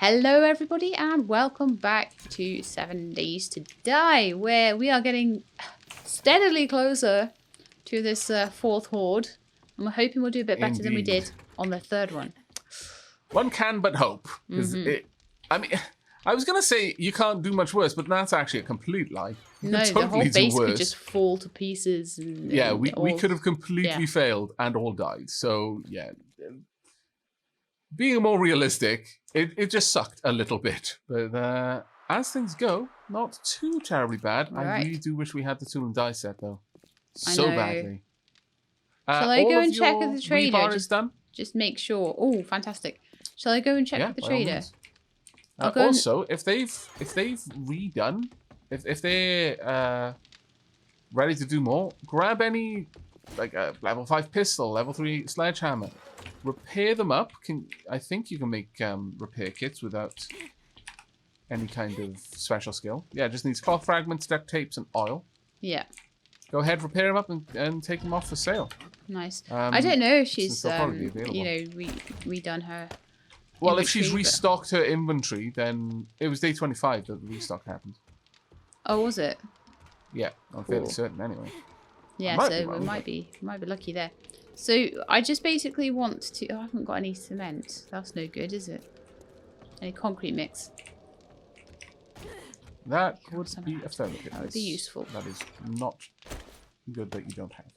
Hello everybody and welcome back to 7 Days to Die, where we are getting steadily closer to this fourth horde, and we're hoping we'll do a bit better than we did on the third one. One can but hope. I mean, I was going to say you can't do much worse, but that's actually a complete lie. No, the whole base could just fall to pieces. And we could have completely failed and all died. So, yeah. Being more realistic, it just sucked a little bit. But as things go, not too terribly bad. Right. I really do wish we had the tool and die set, though. So badly. Shall I go and check with the trader? Just make sure. Oh, fantastic. Shall I go and check with the trader? Also, if they've redone, if they're ready to do more, grab any like a level 5 pistol, level 3 sledgehammer. Repair them up. I think you can make repair kits without any kind of special skill. Yeah, it just needs cloth fragments, duct tapes, and oil. Yeah. Go ahead, repair them up and take them off for sale. Nice. I don't know if she's redone her. Well, if she's restocked her inventory, then it was day 25 that the restock happened. Oh, was it? Yeah, I'm fairly certain anyway. Yeah, so we might be lucky there. So I just basically want to. Oh, I haven't got any cement. That's no good, is it? Any concrete mix? That would be affirmative. That would be useful. That is not good that you don't have.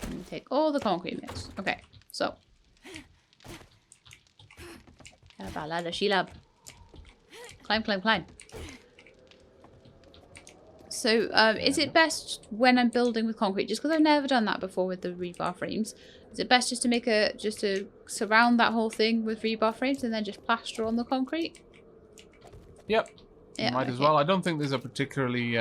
Let me take all the concrete mix. Okay, so. Climb, climb, climb. So, is it best when I'm building with concrete, just because I've never done that before with the rebar frames, is it best just to surround that whole thing with rebar frames and then just plaster on the concrete? Yep. Yeah, might as well. I don't think there's a particularly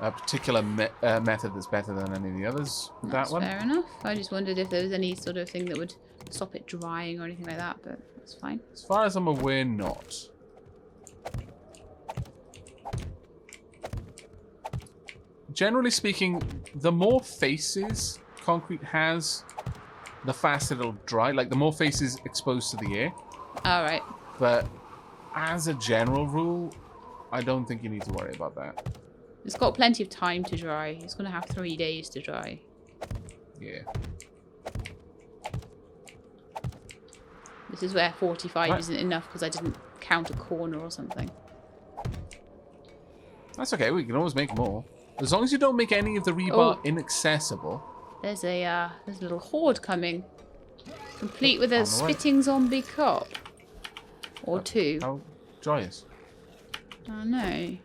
particular method that's better than any of the others. That's fair enough. I just wondered if there was any sort of thing that would stop it drying or anything like that, but that's fine. As far as I'm aware, not. Generally speaking, the more faces concrete has, the faster it'll dry. Like, the more faces exposed to the air. All right. But as a general rule, I don't think you need to worry about that. It's got plenty of time to dry. It's going to have 3 days to dry. Yeah. This is where 45 isn't enough because I didn't count a corner or something. That's okay. We can always make more. As long as you don't make any of the rebar inaccessible. There's a little horde coming. Complete with a spitting zombie cop. Or two. How joyous. I know.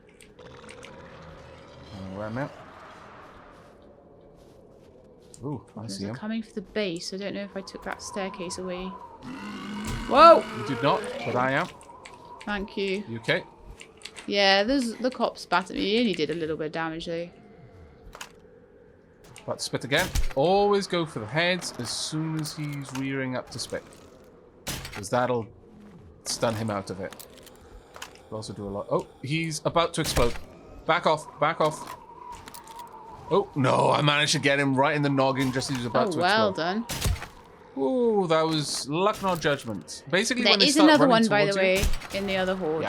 Where am I? Ooh, I see him. Coming for the base. I don't know if I took that staircase away. Whoa! You did not, but I am. Thank you. You okay? Yeah, the cop spat at me. He only did a little bit of damage though. But spit again. Always go for the heads as soon as he's rearing up to spit. Because that'll stun him out of it. We'll also do a lot. Oh, he's about to explode. Back off, back off. Oh, no, I managed to get him right in the noggin just as he was about to explode. Well done. Ooh, that was luck, not judgment. Basically, there is another one, by the way, in the other horde.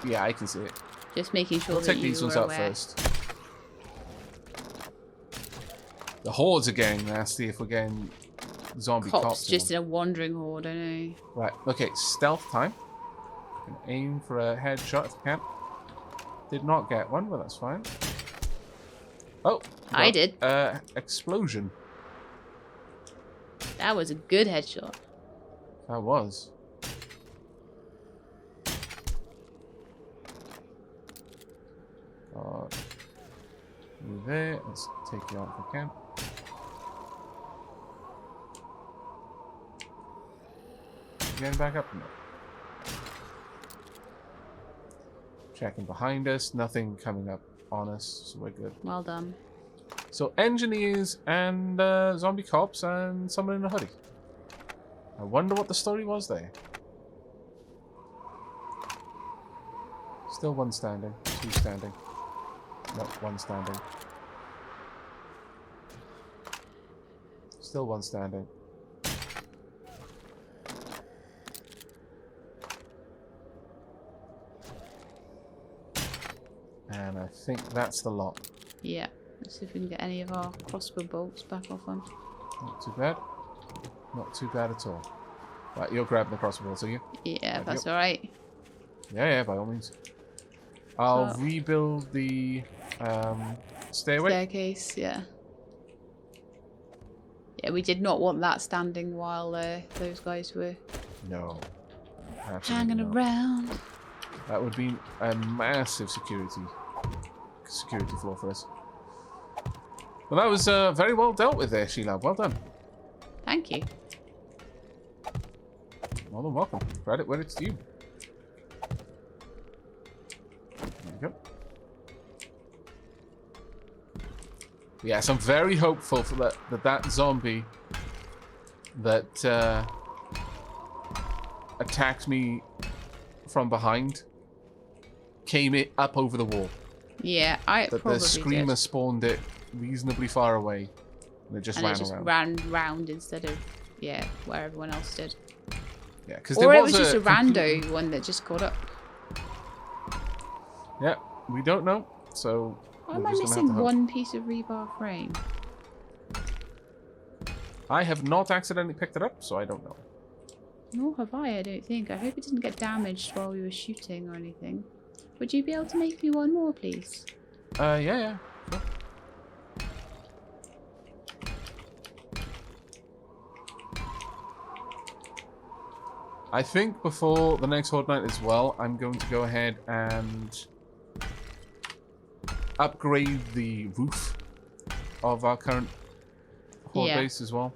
Yeah, I can see it. Just making sure that take these ones out first. The hordes are getting nasty if we're getting zombie cops. Just in a wandering horde, I know. Right, okay, stealth time. Aim for a headshot if you can. Did not get one, but that's fine. Oh, I did. Explosion. That was a good headshot. That was. You there. Let's take you out if we can. Getting back up now. Checking behind us. Nothing coming up on us, so we're good. Well done. So engineers and zombie cops and someone in a hoodie. I wonder what the story was there. Still one standing. Two standing. No, one standing. Still one standing. And I think that's the lot. Yeah. Let's see if we can get any of our crossbow bolts back off them. Not too bad. Not too bad at all. Right, you're grabbing the crossbow bolts, are you? Yeah, that's alright. Yeah, by all means. I'll So, rebuild the stairway. staircase, yeah. Yeah, we did not want that standing while those guys were No. hanging around. That would be a massive security flaw for us. Well, that was very well dealt with there, Sheila. Well done. Thank you. More than welcome. Credit where it's due. There you go. Yes, I'm very hopeful for that zombie that attacked me from behind came it up over the wall. Yeah, I that probably the screamer did. spawned it reasonably far away, and it just ran round instead of where everyone else did. Yeah, because Or it was just a rando one that just caught up. Yeah, we don't know. So why am I missing one piece of rebar frame? I have not accidentally picked it up, so I don't know. Nor have I don't think. I hope it didn't get damaged while we were shooting or anything. Would you be able to make me one more, please? Yeah. Sure. I think before the next Horde night as well, I'm going to go ahead and upgrade the roof of our current Horde base as well.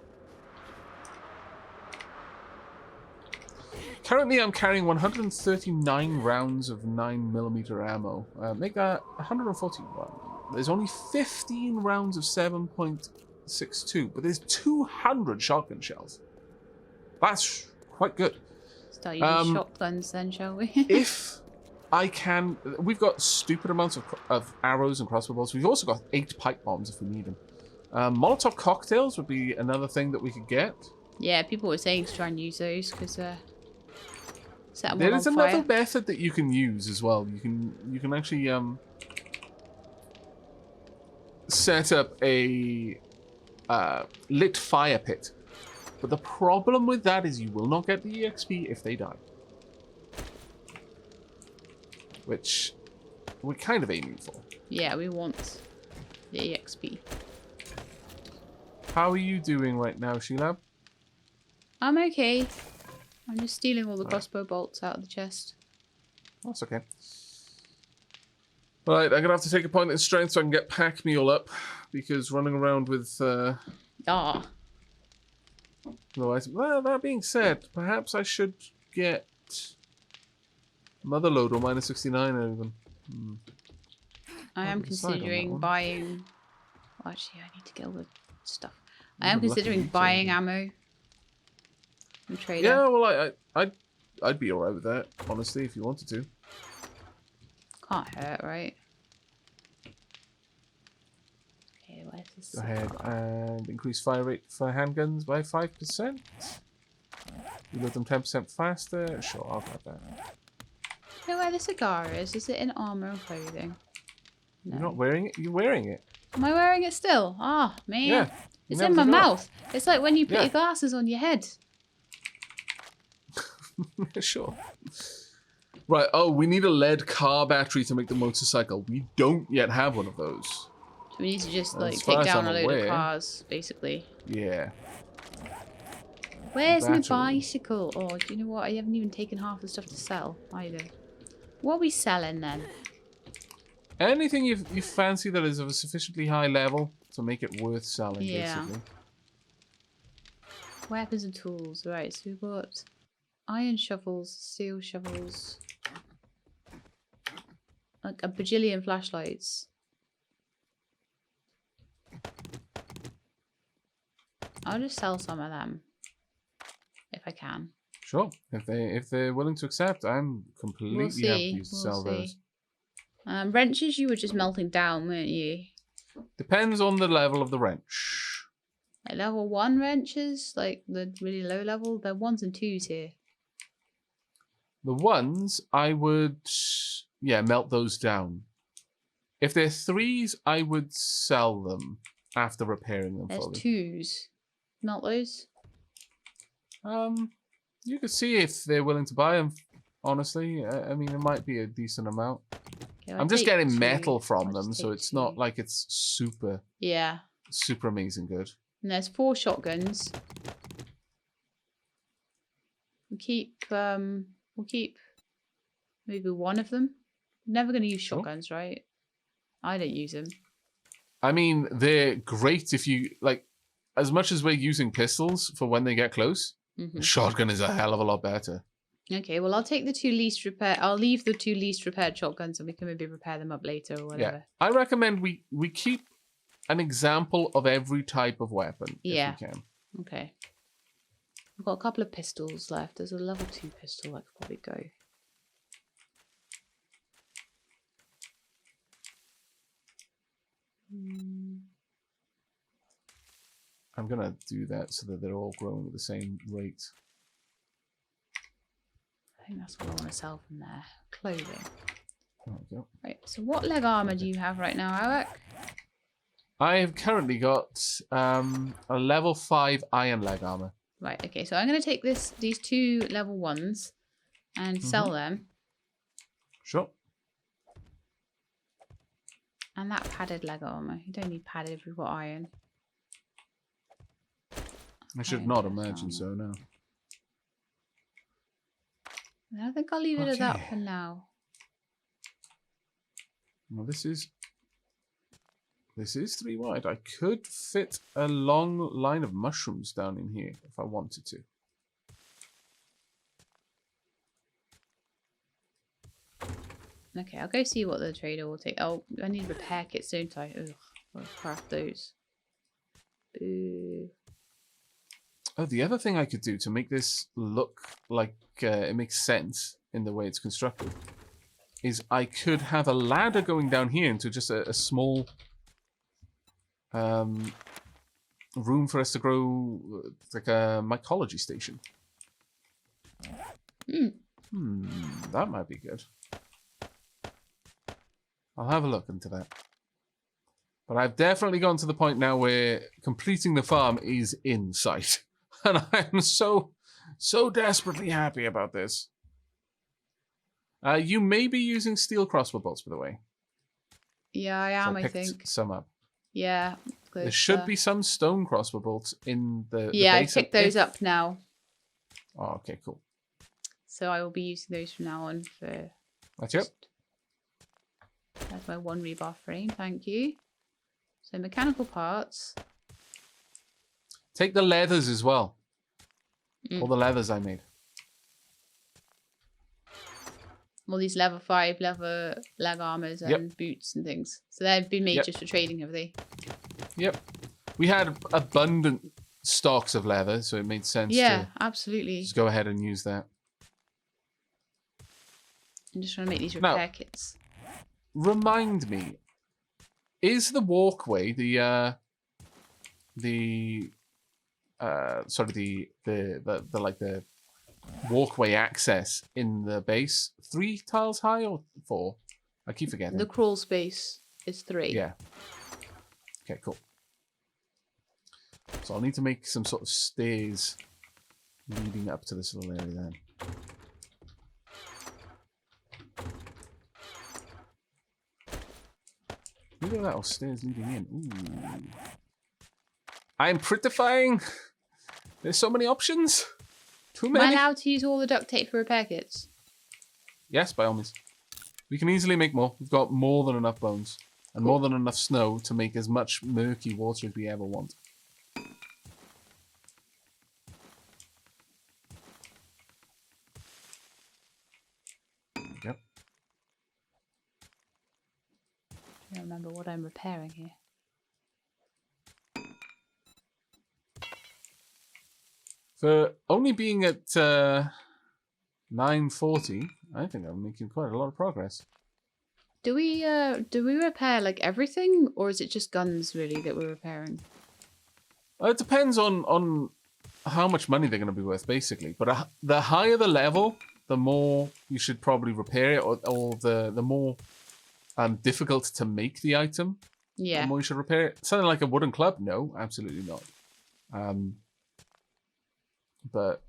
Currently, I'm carrying 139 rounds of 9mm ammo. Make that 141. There's only 15 rounds of 7.62, but there's 200 shotgun shells. That's quite good. Start using shotguns then, shall we? If I can... We've got stupid amounts of arrows and crossbow bolts. We've also got 8 pipe bombs if we need them. Molotov cocktails would be another thing that we could get. Yeah, people were saying to try and use those because... There is another method that you can use as well. You can actually set up a lit fire pit, but the problem with that is you will not get the EXP if they die, which we're kind of aiming for. Yeah, we want the EXP. How are you doing right now, Sheila? I'm okay. I'm just stealing all the crossbow bolts out of the chest. That's okay. Right, I'm going to have to take a point in strength so I can get pack mule up, because running around with... Ah. Well, that being said, perhaps I should get Motherload or minus 69 even. I am considering buying... Well, actually, I need to get all the stuff. I am considering buying ammo. Trader. Yeah, well, I'd be alright with that, honestly, if you wanted to. Can't hurt, right? Okay, where's this? Go ahead and increase fire rate for handguns by 5%. Reload them 10% faster. Sure, I'll grab that. You know where the cigar is? Is it in armor and clothing? No. You're not wearing it? You're wearing it. Am I wearing it still? Ah, oh, man. Yeah. It's in my mouth. It's like when you put your glasses on your head. Sure. Right, oh, we need a lead car battery to make the motorcycle. We don't yet have one of those. So we need to just, like, take down a load of cars, basically. Yeah. Where's my bicycle? Oh, do you know what? I haven't even taken half the stuff to sell, either. What are we selling, then? Anything you fancy that is of a sufficiently high level to make it worth selling, basically. Weapons and tools. Right, so we've got... iron shovels, steel shovels, like a bajillion flashlights. I'll just sell some of them if I can. Sure, if they're willing to accept, I'm completely happy to sell those. Wrenches, you were just melting down, weren't you? Depends on the level of the wrench. Like level 1 wrenches, like the really low level, they're 1s and 2s here. The ones, I would, melt those down. If they're 3s, I would sell them after repairing them There's fully. 2s. Not those? You could see if they're willing to buy them, honestly. I mean, it might be a decent amount. Okay, I'm just getting 2. metal from I'll them, just so take it's 2. not like it's super amazing good. And there's 4 shotguns. We'll keep maybe one of them. Never going to use shotguns, right? I don't use them. I mean, they're great if you, like, as much as we're using pistols for when they get close, a shotgun is a hell of a lot better. Okay, well, I'll take the 2 least repaired. I'll leave the 2 least repaired shotguns and we can maybe repair them up later or whatever. Yeah. I recommend we keep an example of every type of weapon if we can. Okay. I've got a couple of pistols left. There's a level 2 pistol I could probably go. I'm going to do that so that they're all growing at the same rate. I think that's what I want to sell from there. Clothing. There we go. Right, so what leg armor do you have right now, Aavak? I have currently got a level 5 iron leg armor. Right, okay, so I'm going to take these 2 level 1s and sell them. Sure. And that padded leg armor. You don't need padded if we've got iron. I should not imagine so, no. I think I'll leave it at that for now. Well, this is 3 wide. I could fit a long line of mushrooms down in here if I wanted to. Okay, I'll go see what the trader will take. Oh, I need repair kits, don't I? Ugh, I'll craft those. Boo. Oh, the other thing I could do to make this look like it makes sense in the way it's constructed is I could have a ladder going down here into just a small room for us to grow, like a mycology station. That might be good. I'll have a look into that. But I've definitely gotten to the point now where completing the farm is in sight. And I'm so desperately happy about this. You may be using steel crossbow bolts, by the way. Yeah, I am, I think. Some up. Yeah. There should be some stone crossbow bolts in the Yeah, I base picked those up now. Oh, okay, cool. So I will be using those from now on for... That's it. That's my 1 rebar frame, thank you. So mechanical parts. Take the leathers as well. All the leathers I made. All these level 5 leg armors and boots and things. So they've been made just for trading, have they? Yep. We had abundant stocks of leather, so it made sense to absolutely. just go ahead and use that. I'm just trying to make these repair kits. Remind me, is the walkway the walkway access in the base 3 tiles high or 4? I keep forgetting. The crawl space is 3. Yeah. Okay, cool. So I'll need to make some sort of stairs leading up to this little area then. Look at that, or stairs leading in. Ooh. I'm prettifying. There's so many options. Too many. Am I allowed to use all the duct tape for repair kits? Yes, by all means. We can easily make more. We've got more than enough bones. And more than enough snow to make as much murky water as we ever want. Yep. I don't remember what I'm repairing here. For only being at 940, I think I'm making quite a lot of progress. Do we repair like everything, or is it just guns really that we're repairing? It depends on how much money they're going to be worth, basically. But the higher the level, the more you should probably repair it, or the more difficult to make the item, Yeah. the more you should repair it. Something like a wooden club? No, absolutely not. But,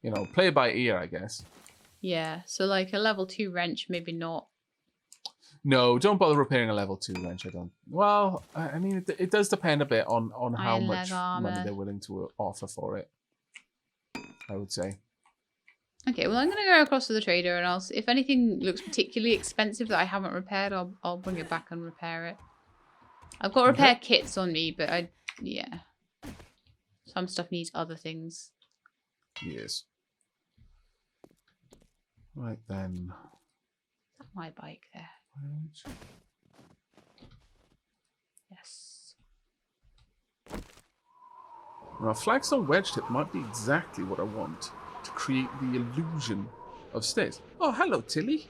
you know, play it by ear, I guess. Yeah. So like a level 2 wrench, maybe not. No, don't bother repairing a level 2 wrench, I don't. Well, I mean, it does depend a bit on how Iron much leg armor. money they're willing to offer for it, I would say. Okay, well, I'm going to go across to the trader, and if anything looks particularly expensive that I haven't repaired, I'll bring it back and repair it. I've got repair kits on me, but yeah. Some stuff needs other things. Yes. Right then. That's my bike there. Yes. Now, a flagstone wedge tip might be exactly what I want to create the illusion of stairs. Oh, hello, Tilly. Do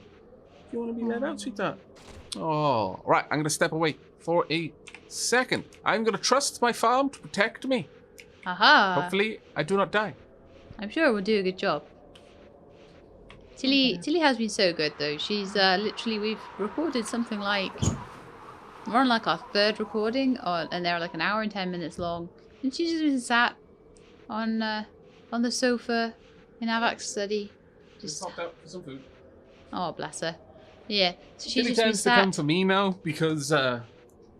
you want to be let out, sweetheart? Oh, right. I'm going to step away for a second. I'm going to trust my farm to protect me. Aha! Hopefully, I do not die. I'm sure it will do a good job. Tilly has been so good, though. She's literally, we've recorded something like... We're on like our 3rd recording, and they're like an hour and 10 minutes long. And she's just been sat on the sofa in Aavak's study. Just popped out for some food. Oh, bless her. Yeah, so she's Tilly just been tends to come sat... to me now because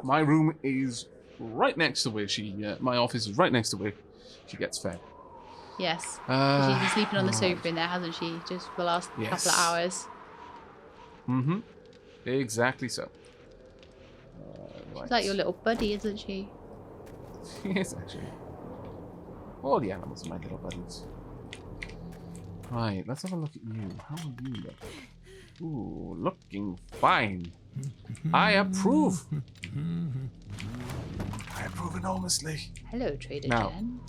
my room is right next to where she... my office is right next to where she gets fed. Yes. She's been sleeping on the sofa in there, hasn't she? Just for the last couple of hours. Mm-hmm. Exactly so. She's like your little buddy, isn't she? Yes, actually. All the animals are my little buddies. Right, let's have a look at you. How are you looking? Ooh, looking fine. I approve. I approve enormously. Hello, Trader Now, Jen.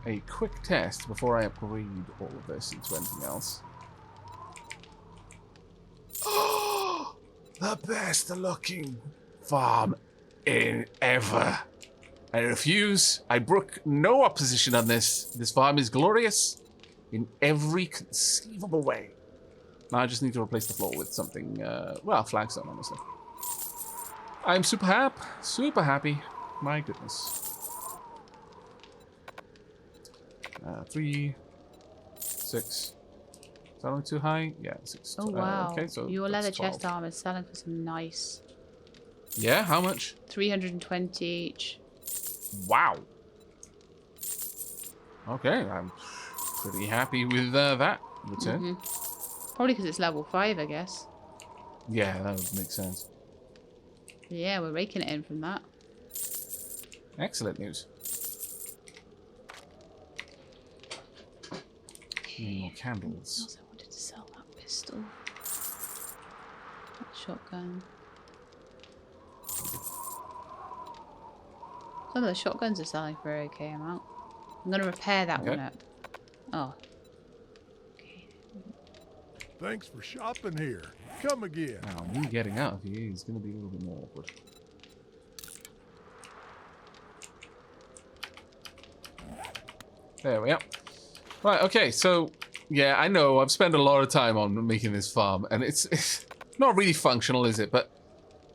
a quick test before I upgrade all of this into anything else. Oh, the best looking farm in ever. I refuse. I brook no opposition on this. This farm is glorious in every conceivable way. Now I just need to replace the floor with something, well, flagstone, honestly. I'm super happy. My goodness. 3, 6. Is that only too high? Yeah, 6. Oh, wow. Okay, so your leather 12. chest armor is selling for some nice. Yeah, how much? 320 each. Wow. Okay, I'm pretty happy with that return. Probably because it's level 5, I guess. Yeah, that would make sense. Yeah, we're raking it in from that. Excellent news. Need more candles. I also wanted to sell that pistol. That shotgun. Some of the shotguns are selling for an okay amount. I'm going to repair that one up. Oh. Okay. Thanks for shopping here. Come again. Now, me getting out of here is going to be a little bit more awkward. There we are. Right, okay, so, yeah, I know I've spent a lot of time on making this farm, and it's not really functional, is it? But,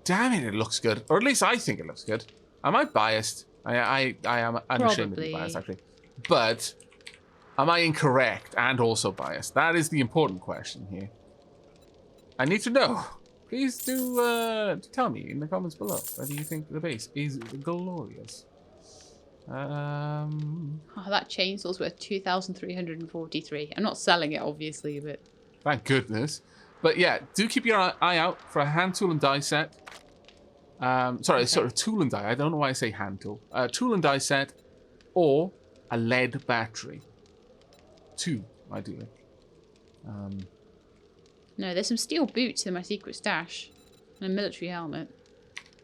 damn it looks good. Or at least I think it looks good. Am I biased? I am unashamedly biased, actually. But, am I incorrect and also biased? That is the important question here. I need to know. Please do tell me in the comments below whether you think the base is glorious. Oh, that chainsaw's worth 2,343. I'm not selling it, obviously, but... Thank goodness. But yeah, do keep your eye out for a hand tool and die set. Sorry, sort of tool and die. I don't know why I say hand tool. Tool and die set, or a lead battery. 2, ideally. No, there's some steel boots in my secret stash. And a military helmet.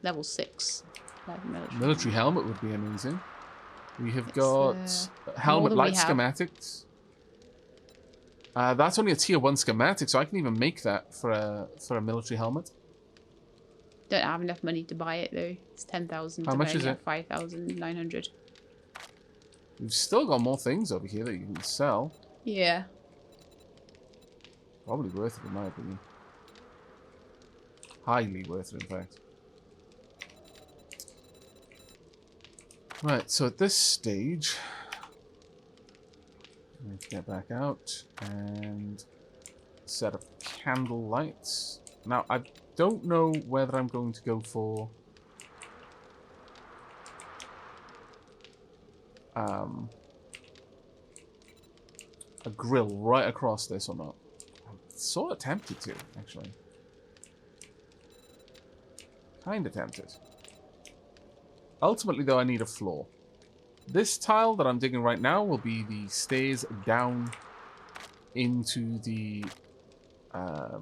Level 6. Military helmet would be amazing. We have got helmet light schematics. That's only a tier 1 schematic, so I can even make that for a military helmet. Don't have enough money to buy it though. It's 10,000. How much is it? 5,900. We've still got more things over here that you can sell. Yeah. Probably worth it in my opinion. Highly worth it, in fact. Right, so at this stage, I need to get back out and set up candle lights. Now, I don't know whether I'm going to go for a grill right across this or not. I'm sort of tempted to, actually. Kind of tempted. Ultimately, though, I need a floor. This tile that I'm digging right now will be the stairs down into the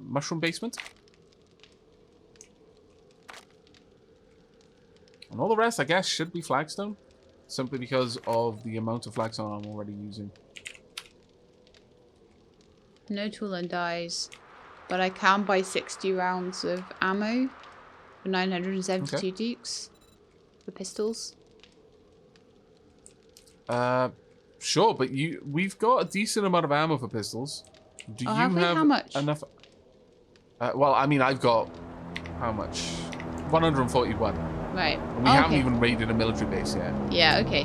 mushroom basement. And all the rest, I guess, should be flagstone. Simply because of the amount of flagstone I'm already using. No tool and dies. But I can buy 60 rounds of ammo for 972 dukes. For pistols. Sure, but we've got a decent amount of ammo for pistols. Do you have we? have How much? enough? Well, I mean, I've got how much? 141. Right. And we haven't even raided a military base yet. Yeah. Okay.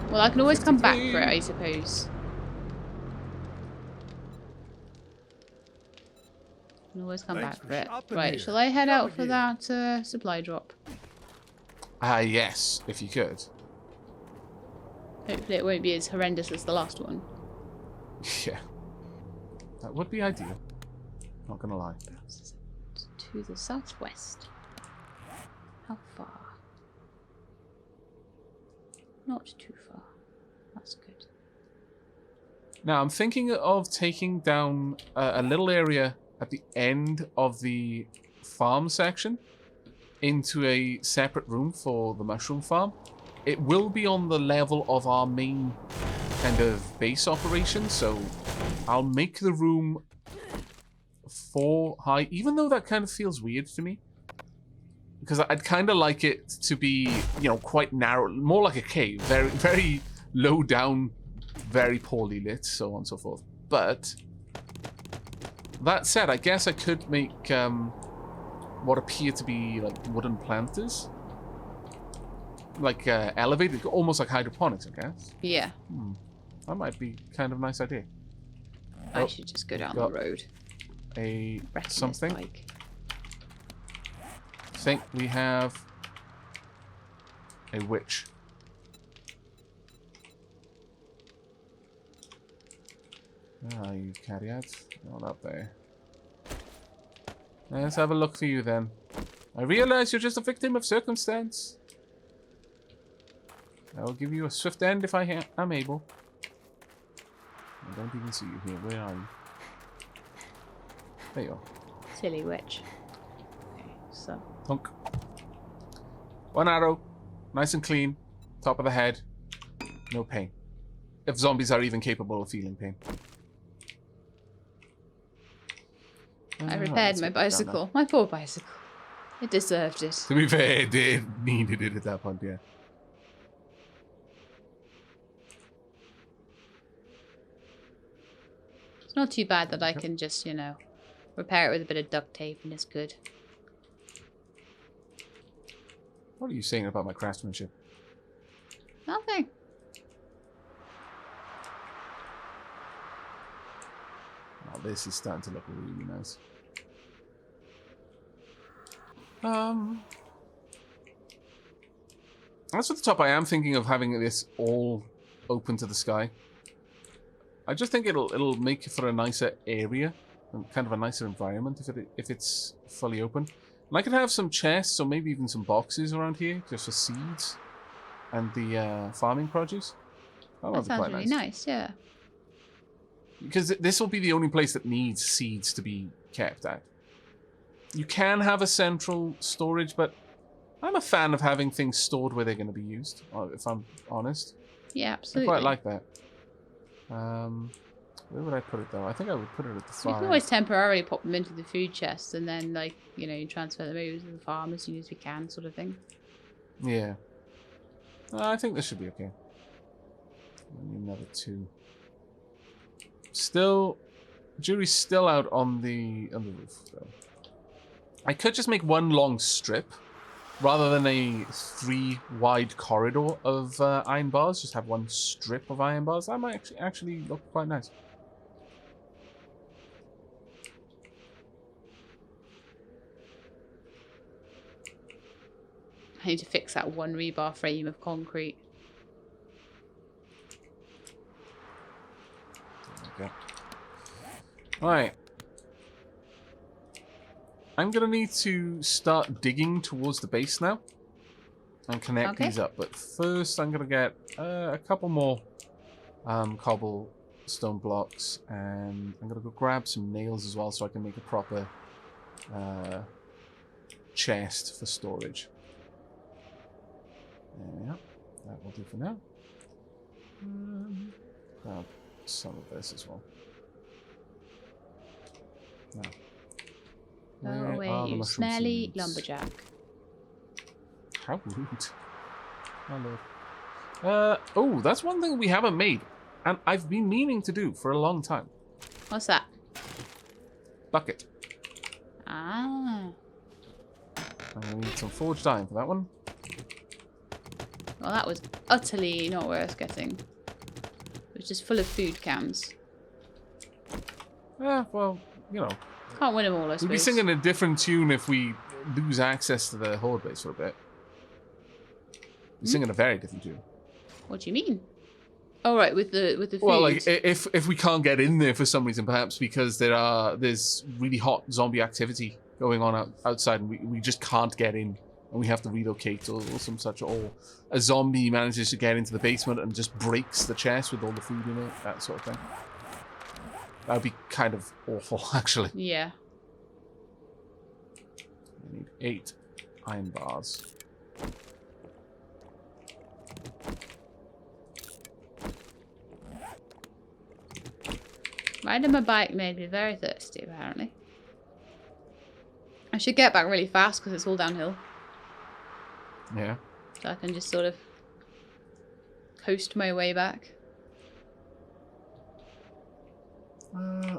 Well, I can always come back 53. for it, I suppose. I can always come Thanks back for for it. shopping Right. here. Shall I head Come out for again. that supply drop? Yes, if you could. Hopefully, it won't be as horrendous as the last one. Yeah. That would be ideal. Not gonna lie. To the southwest. How far? Not too far. That's good. Now, I'm thinking of taking down a little area at the end of the farm section into a separate room for the mushroom farm. It will be on the level of our main kind of base operation, so I'll make the room 4 high, even though that kind of feels weird to me. Because I'd kind of like it to be, you know, quite narrow, more like a cave, very, very low down, very poorly lit, so on and so forth. But that said, I guess I could make what appear to be like wooden planters, like elevated, almost like hydroponics, I guess. Yeah. That might be kind of a nice idea. I should just go down the road. A Wrecking this something. bike. I think we have a witch. Ah, you carrot. Not up there. Let's have a look for you then. I realize you're just a victim of circumstance. I will give you a swift end if I am able. I don't even see you here. Where are you? There you are. Silly witch. Okay, so. Thunk. 1 arrow. Nice and clean. Top of the head. No pain. If zombies are even capable of feeling pain. I repaired my bicycle. My poor bicycle. It deserved it. To be fair, it did needed it at that point, yeah. It's not too bad that I can just, you know, repair it with a bit of duct tape and it's good. What are you saying about my craftsmanship? Nothing. Oh, this is starting to look really nice. As for the top, I am thinking of having this all open to the sky. I just think it'll make for a nicer area and kind of a nicer environment if it's fully open. And I could have some chests or maybe even some boxes around here just for seeds and the farming produce. That sounds really nice, yeah. Because this will be the only place that needs seeds to be kept at. You can have a central storage, but I'm a fan of having things stored where they're going to be used, if I'm honest. Yeah, absolutely. I quite like that. Where would I put it, though? I think I would put it at the farm. You can always temporarily pop them into the food chest and then, like, you know, transfer them over to the farm as soon as we can, sort of thing. Yeah. I think this should be okay. I need another 2. Still, jury's still out on the roof, though. I could just make one long strip rather than a 3 wide corridor of iron bars. Just have one strip of iron bars. That might actually look quite nice. I need to fix that one rebar frame of concrete. Okay. Alright. I'm going to need to start digging towards the base now. And connect these up. But first I'm going to get a couple more cobblestone blocks. And I'm going to go grab some nails as well so I can make a proper chest for storage. Yeah, that will do for now. Grab some of this as well. Now, Go away, you smelly seeds? lumberjack. How rude. My lord. Oh, that's one thing we haven't made. And I've been meaning to do for a long time. What's that? Bucket. Ah. I'm going to need some forged iron for that one. Well, that was utterly not worth getting. It was just full of food cans. Well, you know. Can't win them all, I suppose. We'd be singing a different tune if we lose access to the Horde base for a bit. We're singing a very different tune. What do you mean? Oh, right, with the food. Well, like if we can't get in there for some reason, perhaps because there's really hot zombie activity going on outside, and we just can't get in, and we have to relocate or some such, or a zombie manages to get into the basement and just breaks the chest with all the food in it, that sort of thing. That would be kind of awful, actually. Yeah. I need 8 iron bars. Riding my bike made me very thirsty, apparently. I should get back really fast because it's all downhill. Yeah. So I can just sort of coast my way back.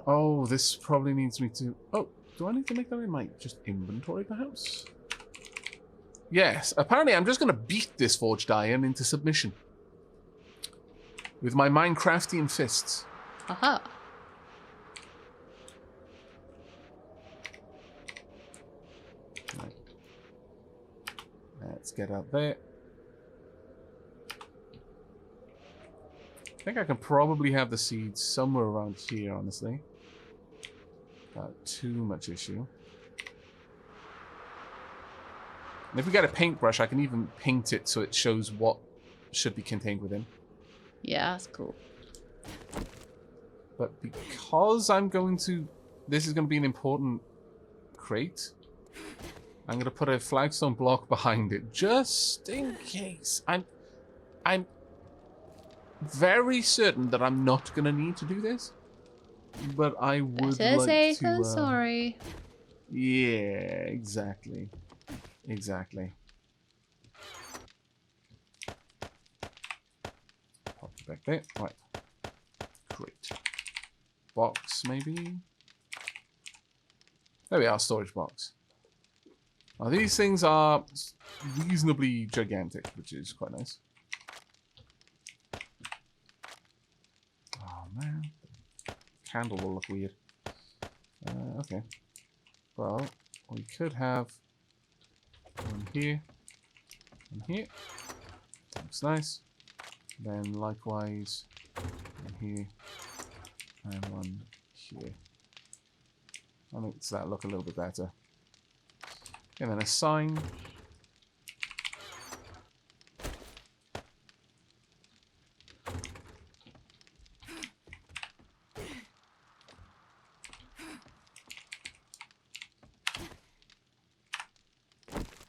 Oh, this probably needs me to... Oh, do I need to make that in my just inventory, perhaps? Yes. Apparently, I'm just going to beat this forged iron into submission. With my Minecraftian fists. Aha. Right. Let's get out there. I think I can probably have the seeds somewhere around here, honestly. Not too much issue. And if we get a paintbrush, I can even paint it so it shows what should be contained within. Yeah, that's cool. But because I'm going to... This is going to be an important crate. I'm going to put a flagstone block behind it, just in case. I'm very certain that I'm not going to need to do this. But I would Better like safe to... than sorry. Yeah, exactly. Exactly. Pop it back there. Right. Great. Box, maybe? There we are, storage box. Now, these things are reasonably gigantic, which is quite nice. Oh, man. Candle will look weird. Okay. Well, we could have one here, and here. Looks nice. Then likewise, one here, and one here. I think that look a little bit better. And then a sign.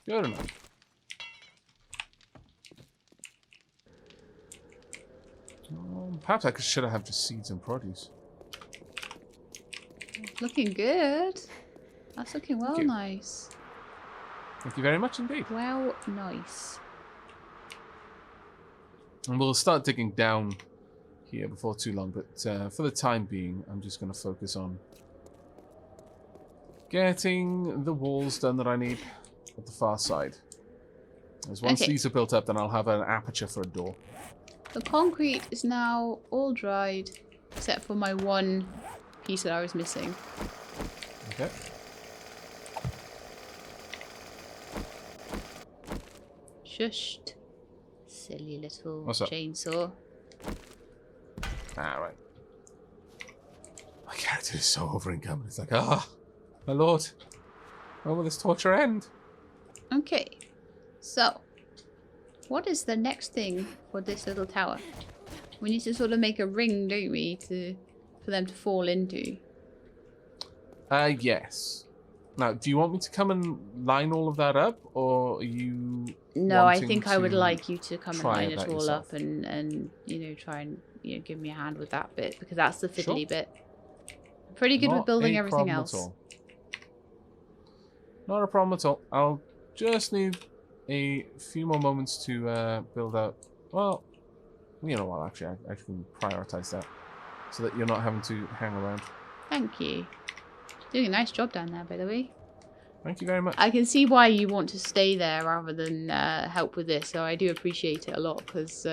Good enough. Perhaps I should have just seeds and produce. Looking good. That's looking well nice. Thank you very much indeed. Well, nice. And we'll start digging down here before too long, but for the time being, I'm just going to focus on getting the walls done that I need at the far side. As once these are built up, then I'll have an aperture for a door. The concrete is now all dried, except for my one piece that I was missing. Okay. Shushed. Silly little What's up? chainsaw. Ah, right. My character is so over-encumbered. It's like, ah, my lord. When will this torture end? Okay. So, what is the next thing for this little tower? We need to sort of make a ring, don't we, for them to fall into? Yes. Now, do you want me to come and line all of that up, or are you? No, I think I would like you to come and line it all yourself? up and try and give me a hand with that bit, because that's the fiddly bit. I'm pretty good with building everything else. Not a problem at all. I'll just need a few more moments to build out. Well, you know what? Actually, I can prioritize that so that you're not having to hang around. Thank you. Doing a nice job down there, by the way. Thank you very much. I can see why you want to stay there rather than help with this, so I do appreciate it a lot, because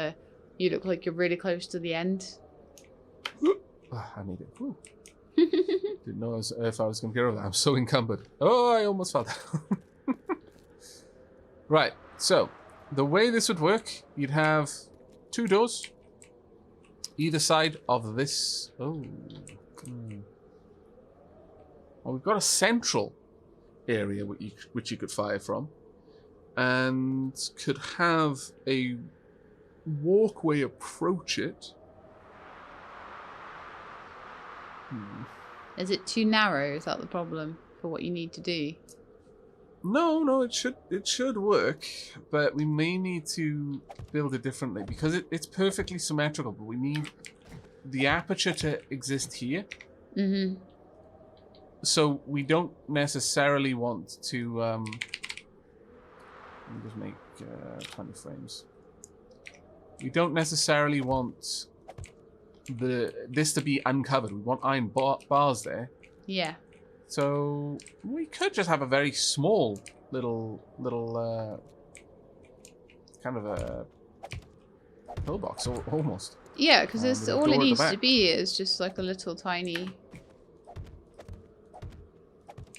you look like you're really close to the end. I need it. Ooh. Didn't know if I was going to get over that. I'm so encumbered. Oh, I almost fell down. Right, so the way this would work, you'd have 2 doors either side of this. Oh. Well, we've got a central area which you could fire from, and could have a walkway approach it. Is it too narrow? Is that the problem for what you need to do? No, it should work, but we may need to build it differently because it's perfectly symmetrical, but we need the aperture to exist here. Mm-hmm. So we don't necessarily want to let me just make 20 frames. We don't necessarily want this to be uncovered. We want iron bars there. Yeah. So we could just have a very small little kind of a pillbox, almost. Yeah, because it's all it needs to back. be is just like a little tiny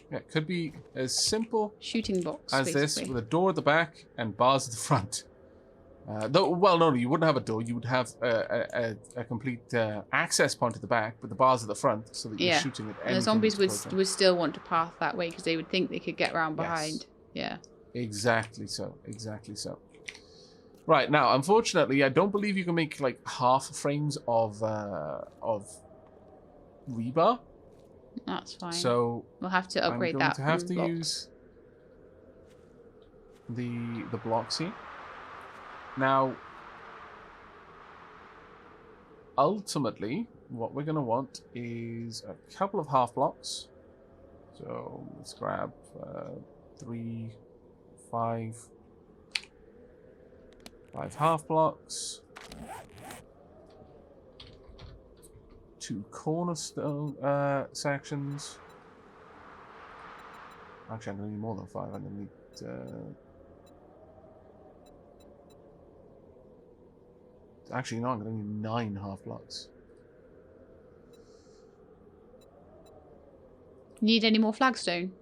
Yeah, it could be as simple shooting box as basically. this, with a door at the back and bars at the front. No, you wouldn't have a door. You would have a complete access point at the back, with the bars at the front, so that you're shooting at anything. And the zombies would still want to path that way because they would think they could get around behind. Yes. Yeah. Exactly so. Exactly so. Right, now, unfortunately, I don't believe you can make like half frames of rebar. That's fine. So we'll have to upgrade that. I'm going to have to use the blocks here. Now, ultimately, what we're going to want is a couple of half blocks. So let's grab 3, 5 half blocks, 2 cornerstone sections. Actually, I'm going to need more than 5. I'm going to need actually, no, I'm going to need 9 half blocks. Need any more flagstone?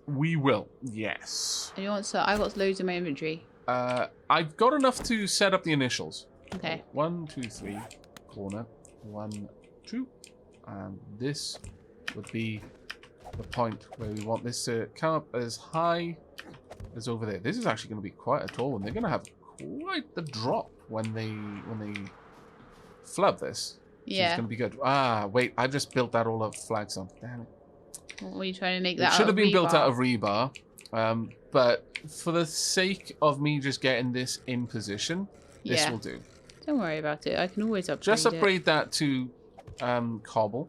We will, yes. And you want so? I've got loads in my inventory. I've got enough to set up the initials. Okay. 1, 2, 3, corner. 1, 2. And this would be the point where we want this to come up as high as over there. This is actually going to be quite a tall one. They're going to have quite the drop when they flub this. Yeah. So it's going to be good. Ah, wait, I just built that all of flagstone. Damn it. What were you trying to make that? It should have been built out of rebar? but for the sake of me just getting this in position, this will do. Don't worry about it. I can always upgrade Just upgrade that to cobble,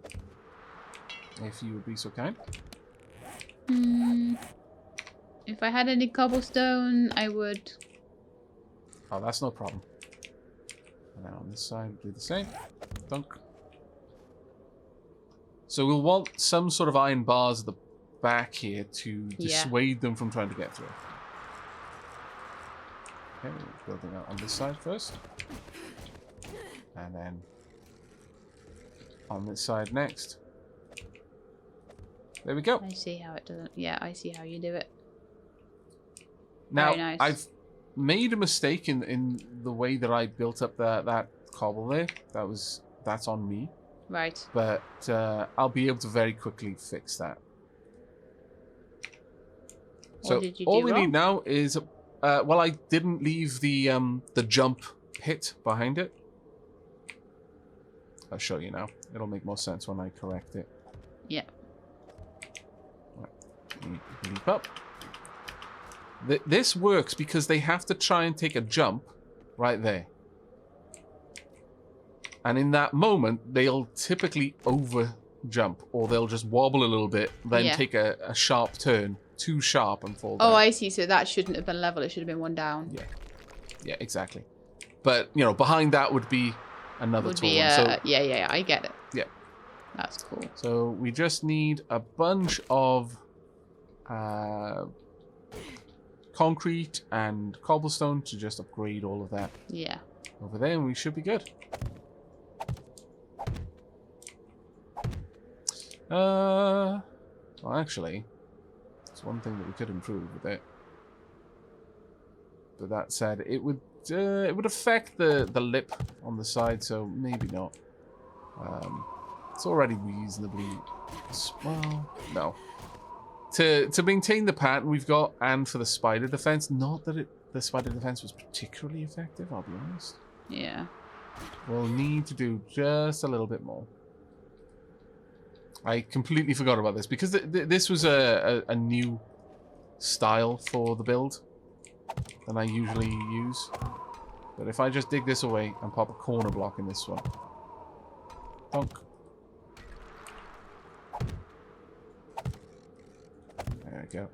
if you would be so kind. If I had any cobblestone, I would. Oh, that's no problem. And then on this side, do the same. Dunk. So we'll want some sort of iron bars back here to dissuade them from trying to get through. Okay, we're building out on this side first. And then on this side next. There we go. I see how it doesn't. Yeah, I see how you do it. Now, Very nice. I've made a mistake in the way that I built up that cobble there. That's on me. Right. But I'll be able to very quickly fix that. So What did you all do we wrong? need now is, well, I didn't leave the jump pit behind it. I'll show you now. It'll make more sense when I correct it. Yeah. Right. Leap up. This works because they have to try and take a jump right there. And in that moment, they'll typically over jump, or they'll just wobble a little bit, then take a sharp turn, too sharp, and fall down. Oh, I see. So that shouldn't have been level. It should have been one down. Yeah. Yeah, exactly. But, you know, behind that would be another tall one. So, yeah, I get it. yeah. That's cool. So we just need a bunch of concrete and cobblestone to just upgrade all of that Yeah. over there, and we should be good. Well, actually, it's one thing that we could improve with it. But that said, it would affect the lip on the side, so maybe not. It's already reasonably well. No. To maintain the pattern we've got, and for the spider defense, not that the spider defense was particularly effective, I'll be honest. Yeah. We'll need to do just a little bit more. I completely forgot about this because this was a new style for the build than I usually use. But if I just dig this away and pop a corner block in this one. Donk. There we go.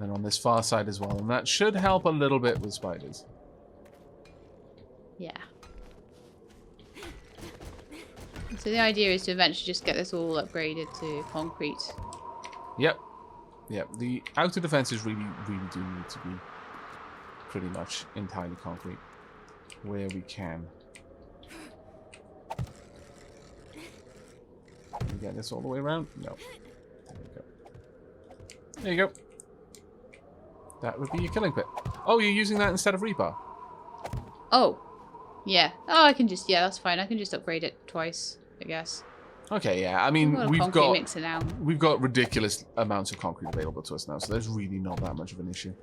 Then on this far side as well. And that should help a little bit with spiders. Yeah. So the idea is to eventually just get this all upgraded to concrete. Yep. Yep. The outer defenses really do need to be pretty much entirely concrete where we can. Can we get this all the way around? No. There we go. There you go. That would be your killing pit. Oh, you're using that instead of rebar? Oh. Yeah. Oh, I can just... Yeah, that's fine. I can just upgrade it twice, I guess. Okay, yeah. I mean, We've got ridiculous amounts of concrete available to us now, so there's really not that much of an issue.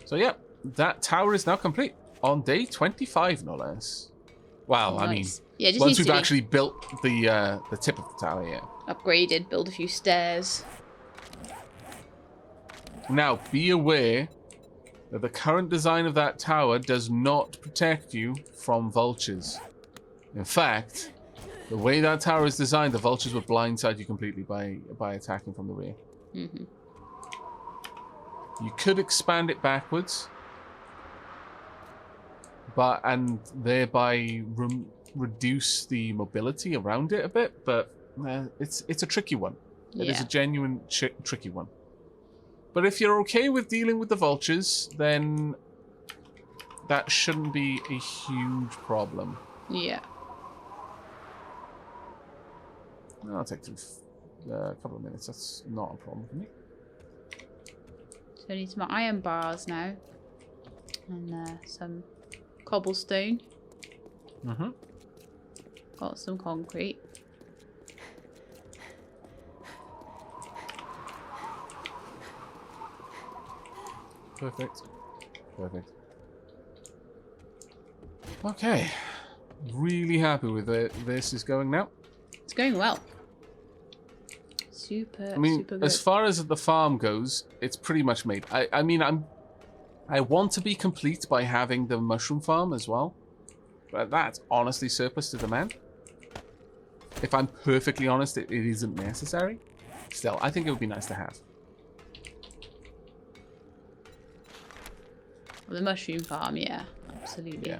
So yeah, that tower is now complete on day 25, no less. Wow, Nice. I mean, yeah, just once needs we've to be actually built the tip of the tower, yeah. upgraded, build a few stairs. Now, be aware that the current design of that tower does not protect you from vultures. In fact, the way that tower is designed, the vultures would blindside you completely by attacking from the rear. Mm-hmm. You could expand it backwards, and thereby reduce the mobility around it a bit. But it's a tricky one. It is a genuine tricky one. But if you're okay with dealing with the vultures, then that shouldn't be a huge problem. Yeah. I'll take a couple of minutes. That's not a problem for me. So I need some iron bars now. And some cobblestone. Mm-hmm. Got some concrete. Perfect. Perfect. Okay. Really happy with it. This is going now. It's going well. Super, I mean, super good. as far as the farm goes, it's pretty much made. I mean, I want to be complete by having the mushroom farm as well. But that's honestly surplus to demand. If I'm perfectly honest, it isn't necessary. Still, I think it would be nice to have. The mushroom farm, yeah. Absolutely. Yeah.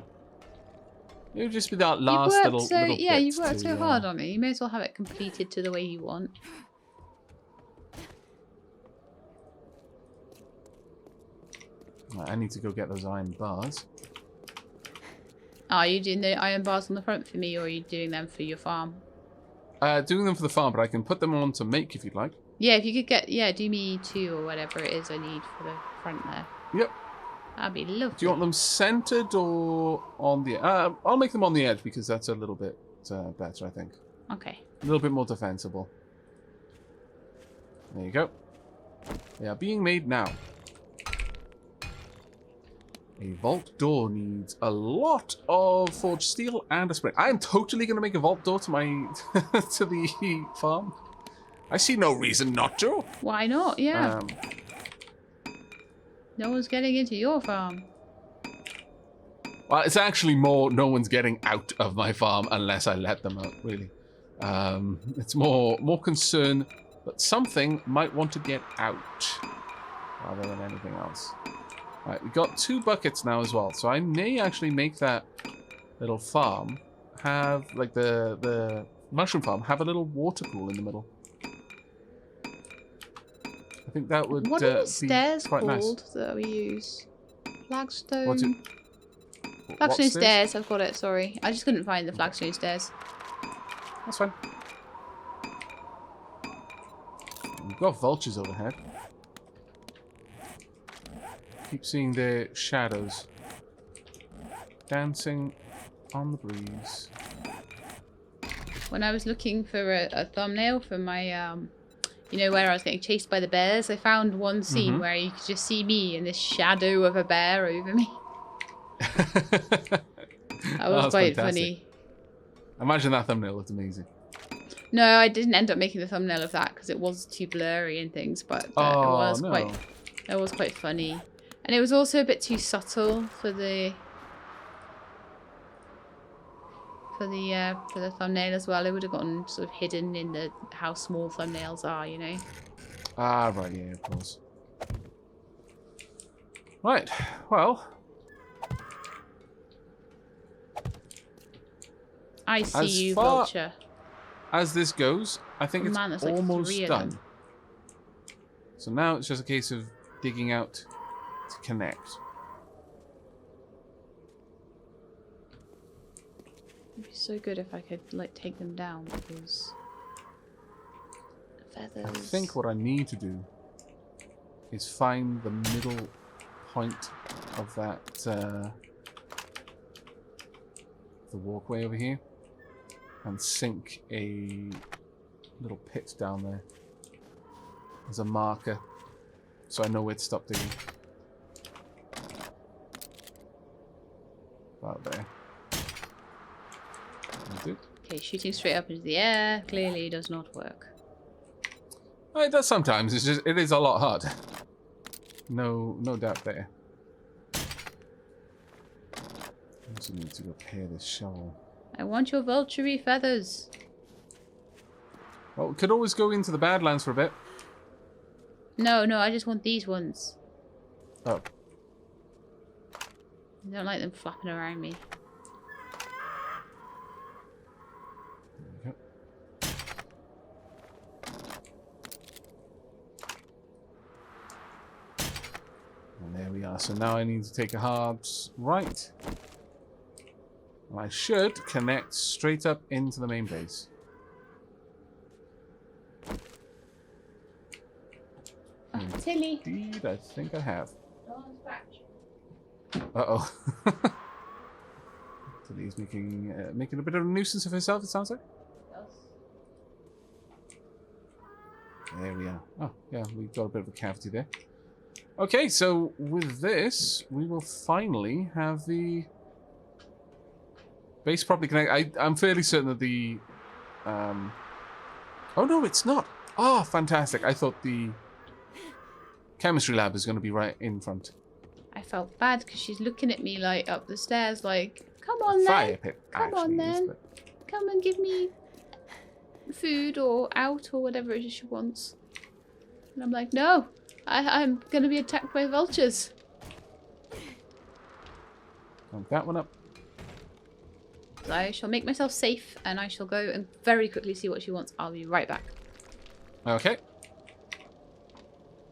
It would just be that last little yeah, bit you've worked so to, hard on it. You may as well have it completed to the way you want. Right, I need to go get those iron bars. Are you doing the iron bars on the front for me, or are you doing them for your farm? Doing them for the farm, but I can put them on to make if you'd like. Yeah, if you could get, do me 2 or whatever it is I need for the front there. Yep. That'd be lovely. Do you want them centered or on the... I'll make them on the edge because that's a little bit better, I think. Okay. A little bit more defensible. There you go. They are being made now. A vault door needs a lot of forged steel and a spring. I am totally going to make a vault door to my to the farm. I see no reason not to. Why not? Yeah. No one's getting into your farm. Well, it's actually more no one's getting out of my farm unless I let them out, really. It's more concern that something might want to get out rather than anything else. Right, we got 2 buckets now as well, so I may actually make that little farm have, like the mushroom farm, have a little water pool in the middle. I think that would what are the stairs quite called nice. that we use? Flagstone. What's it? Flagstone stairs. I've got it. Sorry, I just couldn't find the flagstone stairs. That's fine. We've got vultures overhead. Keep seeing their shadows dancing on the breeze. When I was looking for a thumbnail for my, you know, where I was getting chased by the bears, I found one scene where you could just see me and this shadow of a bear over me. That was quite funny. Imagine that thumbnail looked amazing. No, I didn't end up making the thumbnail of that because it was too blurry and things, but it was quite funny. And it was also a bit too subtle for the thumbnail as well. It would have gotten sort of hidden in the how small thumbnails are, you know. Ah, right, yeah, of course. Right, well. I see you, Vulture. As this goes, I think it's Man, there's like almost 3 of done. them. So now it's just a case of digging out to connect. It'd be so good if I could like take them down because feathers. I think what I need to do is find the middle point of that the walkway over here and sink a little pit down there as a marker so I know where to stop digging. About there. Okay, shooting straight up into the air clearly does not work. Well, it does sometimes. It's just it is a lot harder. No doubt there. I also need to repair this shovel. I want your vulture feathers. Well, we could always go into the Badlands for a bit. No, I just want these ones. Oh. I don't like them flapping around me. There we go. And there we are. So now I need to take a hard right. And I should connect straight up into the main base. Oh, Tilly. Indeed, I think I have. Uh-oh. Tilly's making a bit of a nuisance of herself, it sounds like. There we are. Oh, yeah, we've got a bit of a cavity there. Okay, so with this, we will finally have the base properly connected. I'm fairly certain that the... Oh, no, it's not. Oh, fantastic. I thought the chemistry lab is going to be right in front. I felt bad because she's looking at me like up the stairs like, come on Fire then. pit, Come on then. but... Come and give me food or out or whatever it is she wants. And I'm like, no, I'm going to be attacked by vultures. Crank that one up. So I shall make myself safe and I shall go and very quickly see what she wants. I'll be right back. Okay.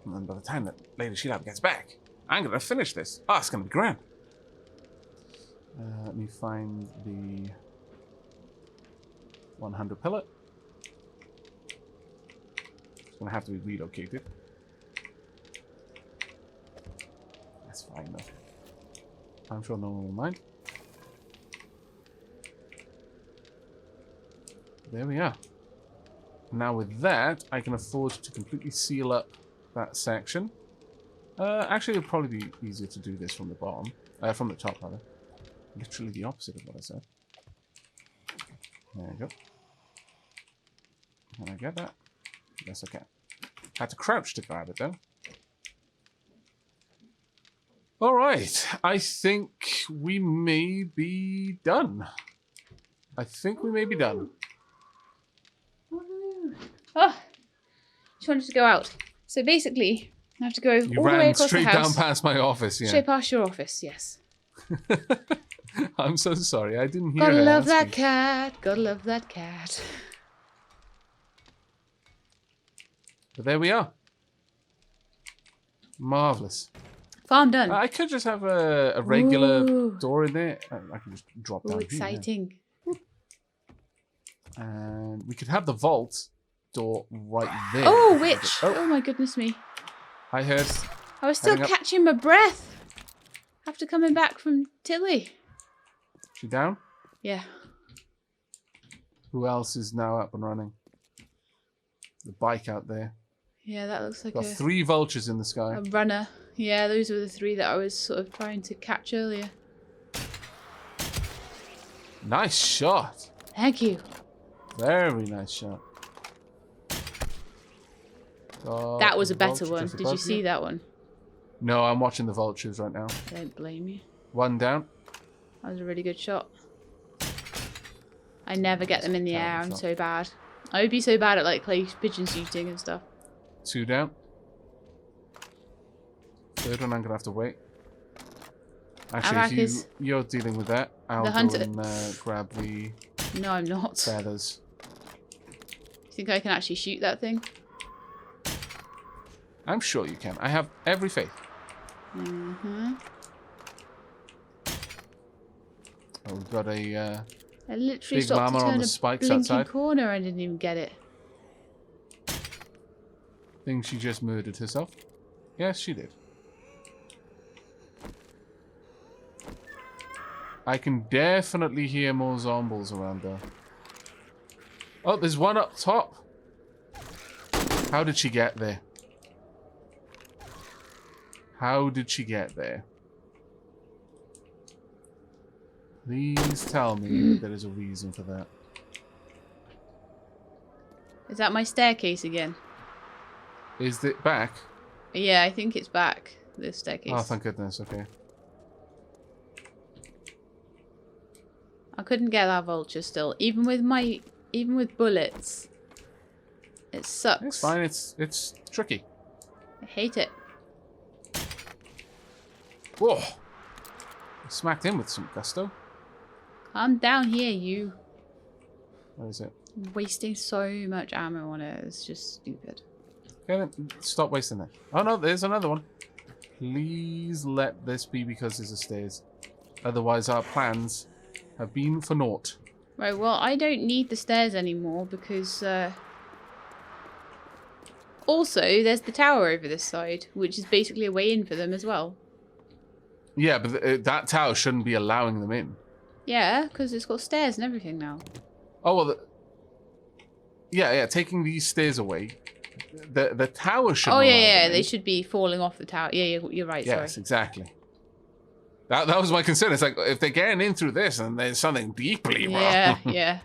And then by the time that Lady Sheelab gets back, I'm gonna finish this. Oh, it's gonna be grand. Let me find the 100 pellet. It's gonna have to be relocated. That's fine though. I'm sure no one will mind. There we are. Now with that, I can afford to completely seal up that section. Actually, it'll probably be easier to do this from the bottom. From the top, rather. Literally the opposite of what I said. There we go. Can I get that? Yes, I can. Had to crouch to grab it, though. Alright, I think we may be done. Oh, just wanted to go out. So basically, I have to go You all the way ran across straight the house. down past my office, yeah. Straight past your office, yes. I'm so sorry, I didn't hear Gotta her love that asking. cat. Gotta love that cat. But there we are. Marvellous. Farm done. I could just have a regular Ooh. door in there. I can just drop Ooh, down exciting. here. And we could have the vault door right there. Oh, witch. Oh, Oh my goodness me. I heard. I was still Heading up. catching my breath after coming back from Tilly. She down? Yeah. Who else is now up and running? The bike out there. Yeah, that looks like Got a 3 vultures in the sky. runner. Yeah, those were the 3 that I was sort of trying to catch earlier. Nice shot. Thank you. Very nice shot. Got That was a the better vulture one. just Did you above see that one? No, I'm watching the vultures right now. I don't blame you. 1 down. That was a really good shot. I never get them in the air. I'm so bad. I would be so bad at like pigeon shooting and stuff. 2 down. 3rd one I'm gonna have to wait. Aavak Actually, if is you're dealing with that, I'll the go hunter. and grab the No, I'm not. feathers. You think I can actually shoot that thing? I'm sure you can. I have every faith. Mm-hmm. Oh, we've got a I literally big stopped to llama on turn the a spikes blinking outside. corner. I didn't even get it. Thing she just murdered herself. Yes, she did. I can definitely hear more zombies around there. Oh, there's one up top. How did she get there? How did she get there? Please tell me that there is a reason for that. Is that my staircase again? Is it back? Yeah, I think it's back. The staircase. Oh, thank goodness. Okay. I couldn't get that vulture still, even with bullets. It sucks. It's fine. It's tricky. I hate it. Whoa! Smacked in with some gusto. Calm down here, you. Where is it? Wasting so much ammo on it. It's just stupid. Okay, then stop wasting that. Oh no, there's another one. Please let this be because there's a stairs. Otherwise, our plans have been for naught. Right, well, I don't need the stairs anymore because... Also, there's the tower over this side, which is basically a way in for them as well. Yeah, but that tower shouldn't be allowing them in. Yeah, because it's got stairs and everything now. Oh, well, yeah, taking these stairs away, the tower shouldn't Oh, allow yeah, them they in. should be falling off the tower. Yeah, you're right, Yes, sorry. exactly. That was my concern. It's like, if they're getting in through this, and there's something deeply wrong. Yeah, yeah.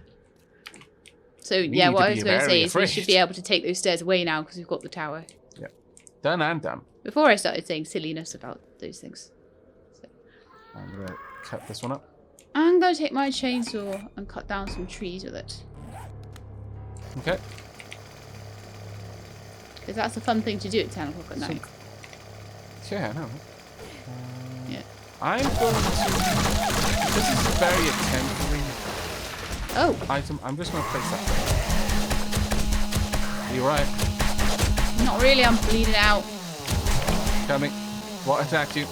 So, We yeah, need what to I was be going to very say is we afraid. should be able to take those stairs away now because we've got the tower. Done and done. Before I started saying silliness about those things. So, I'm going to cut this one up. I'm going to take my chainsaw and cut down some trees with it. Okay. Because that's a fun thing to do at 10 o'clock at night. Yeah, I know. Yeah. I'm going to... This is a very temporary Oh, item. I'm just going to place that there. You're right. not really, I'm bleeding out. Coming. What attacked you?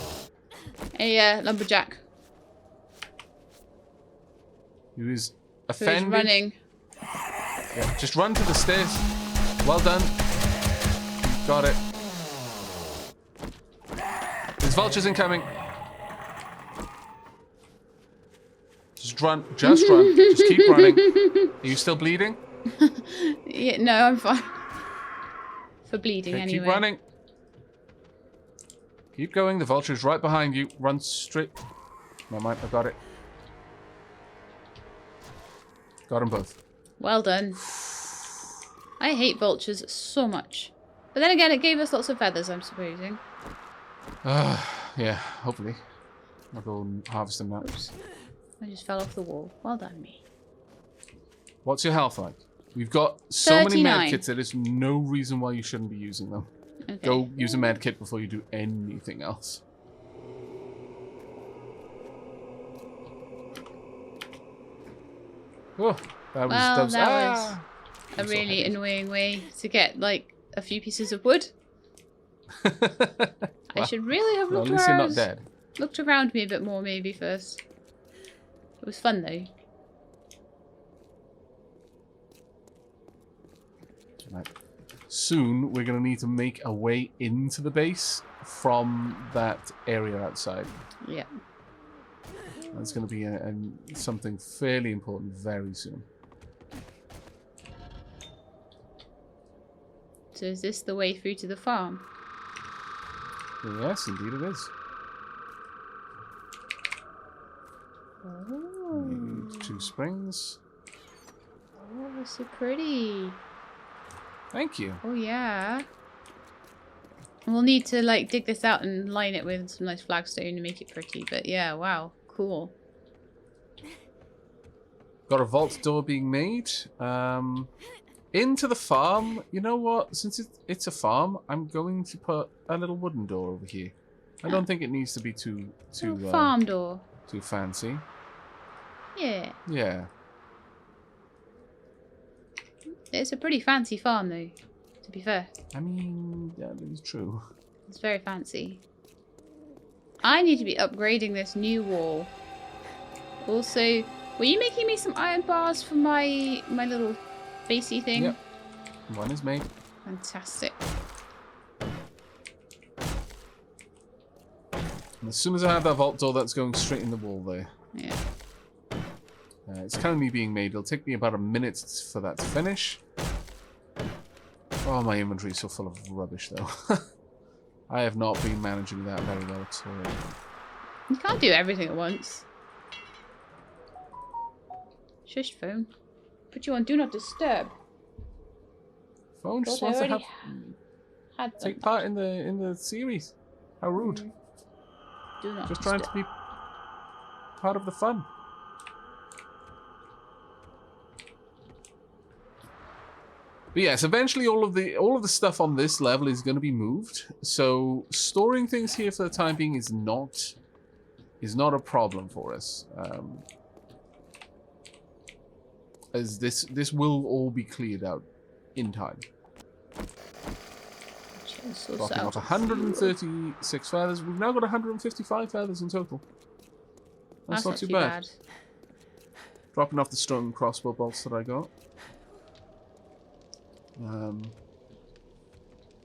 A lumberjack He was who is offended. running. Yeah, just run to the stairs. Well done. You got it. There's vultures incoming. Just run. Just run. Just keep running. Are you still bleeding? Yeah, no, I'm fine. For bleeding, Okay, anyway. keep running. Keep going. The vulture's right behind you. Run straight. Never mind. I got it. Got them both. Well done. I hate vultures so much. But then again, it gave us lots of feathers, I'm supposing. Yeah, hopefully. I'll go and harvest them now. Oops. I just fell off the wall. Well done, me. What's your health like? We've got so many 39. medkits, there is no reason why you shouldn't be using them. Okay. Go use a medkit before you do anything else. Oh, that was a really annoying way to get, like, a few pieces of wood. I should really have well, looked at least around. you're not dead. Looked around me a bit more, maybe, first. It was fun, though. Right. Soon, we're going to need to make a way into the base from that area outside. Yeah. That's going to be something fairly important very soon. So is this the way through to the farm? Yes, indeed it is. Oh. Need 2 springs. Oh, that's so pretty. Thank you. Oh, yeah. And we'll need to, like, dig this out and line it with some nice flagstone to make it pretty. But yeah, wow. Cool. Got a vault door being made. Into the farm. You know what? Since it's a farm, I'm going to put a little wooden door over here. I don't think it needs to be too farm door. too fancy. Yeah. Yeah. It's a pretty fancy farm, though, to be fair. I mean, yeah, that is true. It's very fancy. I need to be upgrading this new wall. Also, were you making me some iron bars for my little basey thing? Yep. One is made. Fantastic. And as soon as I have that vault door, that's going straight in the wall there. Yeah. It's currently being made. It'll take me about a minute for that to finish. Oh, my inventory is so full of rubbish, though. I have not been managing that very well at all. You can't do everything at once. Shush, phone. Put you on Do Not Disturb. Phone just God, I wants to already have had take part in the series. How rude! Do Not Just trying Disturb. to be part of the fun. But yes, eventually all of the stuff on this level is going to be moved. So storing things here for the time being is not a problem for us. As this will all be cleared out in time. Dropping off 136 feathers. We've now got 155 feathers in total. That's not too bad. Dropping off the stone crossbow bolts that I got.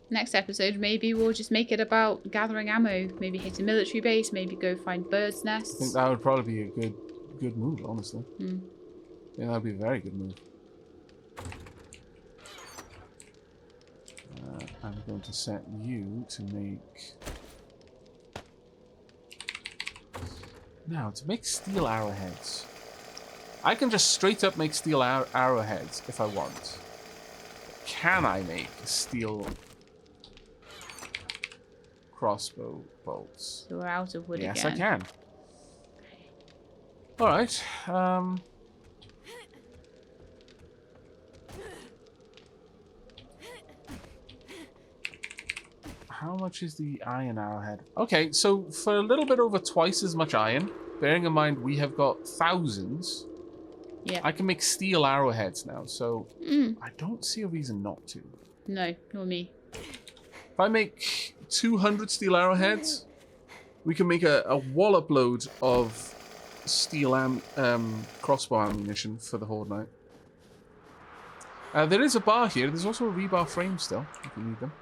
Next episode, maybe we'll just make it about gathering ammo. Maybe hit a military base. Maybe go find birds' nests. I think that would probably be a good move, honestly. Hmm. Yeah, that would be a very good move. I'm going to set you to make... Now, to make steel arrowheads. I can just straight up make steel arrowheads if I want. Can I make steel crossbow bolts? So we're out of wood Yes, again. I can. Alright, how much is the iron arrowhead? Okay, so for a little bit over twice as much iron, bearing in mind we have got thousands, Yeah. I can make steel arrowheads now, so I don't see a reason not to. No, nor me. If I make 200 steel arrowheads, we can make a wallop load of steel crossbow ammunition for the Horde Knight. There is a bar here. There's also a rebar frame still, if you need them.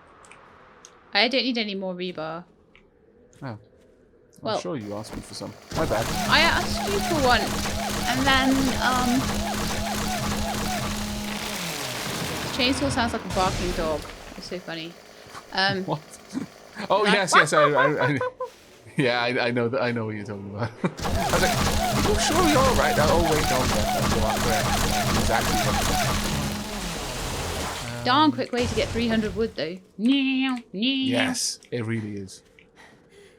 I don't need any more rebar. Oh. Well, I'm sure you asked me for some. My bad. I asked you for one. And then, chainsaw sounds like a barking dog. It's so funny. What? Oh, yes. I know that. I know what you're talking about. I was like, are you sure you're all right? Oh, wait, no, you are correct. Exactly. Darn quick way to get 300 wood, though. Yes, it really is.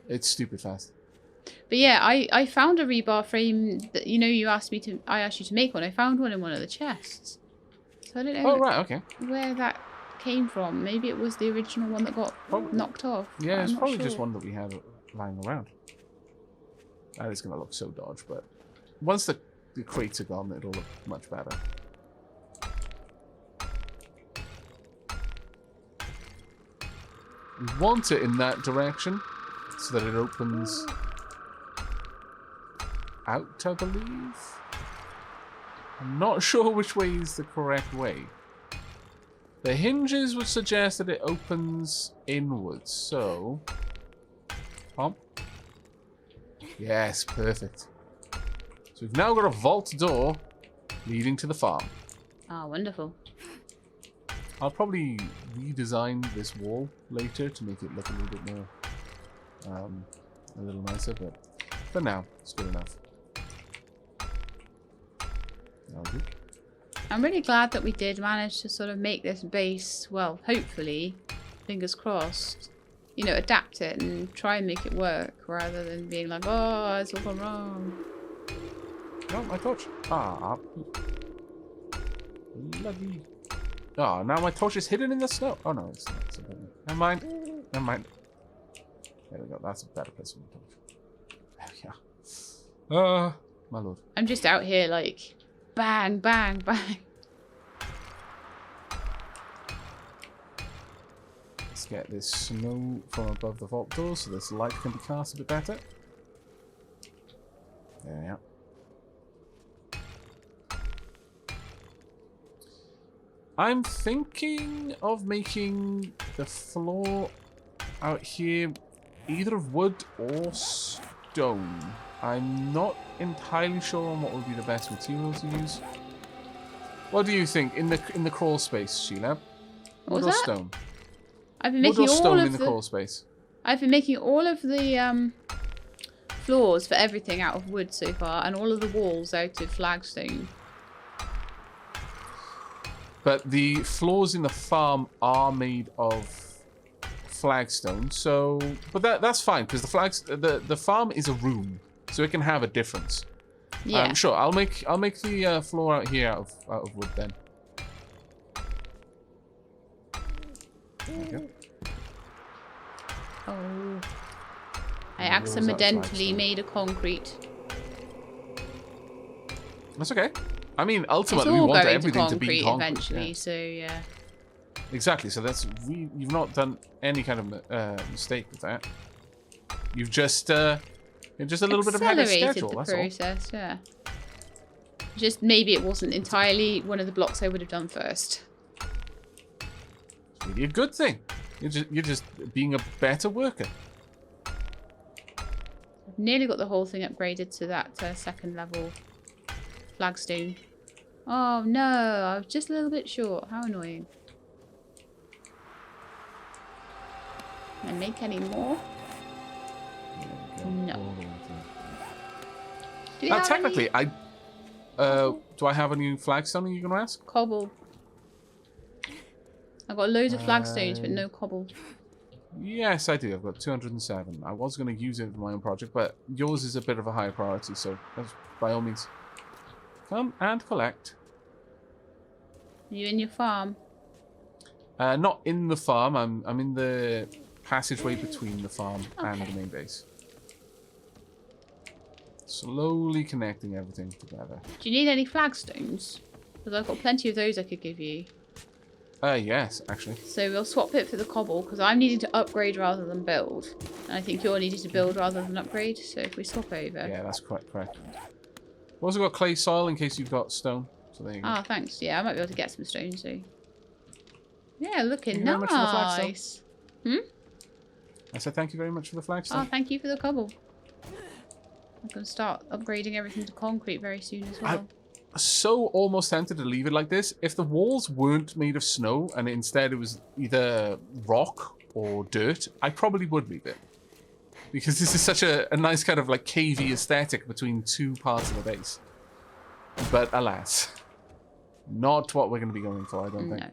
It's stupid fast. But yeah, I found a rebar frame that, you know, I asked you to make one. I found one in one of the chests. So I don't know. Oh, right, okay. Where that came from. Maybe it was the original one that got knocked off. Yeah, it's probably sure. just one that we had lying around. That is going to look so dodge, but once the crates are gone, it'll look much better. We want it in that direction so that it opens out, I believe. I'm not sure which way is the correct way. The hinges would suggest that it opens inwards, so... Pump. Yes, perfect. So we've now got a vault door leading to the farm. Ah, wonderful. I'll probably redesign this wall later to make it look a little bit more, a little nicer, but for now, it's good enough. That'll do. I'm really glad that we did manage to sort of make this base, well, hopefully, fingers crossed, you know, adapt it and try and make it work rather than being like, oh, it's all gone wrong. No, my torch. Ah. Bloody. Oh, now my torch is hidden in the snow. Oh, no, it's not. It's never mind. Never mind. There we go. That's a better place for my torch. There we are. My lord. I'm just out here like, bang, bang, bang. Let's get this snow from above the vault door so this light can be cast a bit better. There we are. I'm thinking of making the floor out here either of wood or stone. I'm not entirely sure on what would be the best material to use. What do you think in the crawl space, Sheila? Wood or stone? I've been Wood making or stone all in of the crawl space? I've been making all of the floors for everything out of wood so far, and all of the walls out of flagstone. But the floors in the farm are made of flagstone, so but that's fine because the farm is a room, so it can have a difference. Yeah. Sure. I'll make the floor out here out of wood then. There we go. Oh. I accidentally made a concrete. That's okay. I mean, ultimately, It's we all want going everything to to be concrete concrete. eventually, Yeah. so yeah. Exactly. So you've not done any kind of mistake with that. You've just you're just a little bit ahead of schedule. The That's process, yeah. Just maybe it wasn't entirely one of the blocks I would have done first. all. Maybe a good thing. You're just being a better worker. I've nearly got the whole thing upgraded to that second level flagstone. Oh no, I was just a little bit short. How annoying. Can I make any more? No. Do you have Technically, any do I have any flagstone you can ask? cobble? I've got loads of flagstones, but no cobble. Yes, I do. I've got 207. I was going to use it for my own project, but yours is a bit of a higher priority, so by all means, come and collect. Are you in your farm? Not in the farm. I'm in the passageway between the farm and the main base. Slowly connecting everything together. Do you need any flagstones? Because I've got plenty of those I could give you. Yes, actually. So we'll swap it for the cobble because I'm needing to upgrade rather than build. And I think you're needing to build rather than upgrade. So if we swap over. Yeah, that's correct. We've also got clay soil in case you've got stone. So there you go. Ah, thanks. Yeah, I might be able to get some stone too. Yeah, looking Thank you very much for the flagstone. nice. Hmm? I said thank you very much for the flagstone. Oh, thank you for the cobble. I'm going to start upgrading everything to concrete very soon as well. So almost tempted to leave it like this. If the walls weren't made of snow and instead it was either rock or dirt, I probably would leave it. Because this is such a nice kind of like cavey aesthetic between two parts of the base. But alas, not what we're going to be going for, I don't think. No.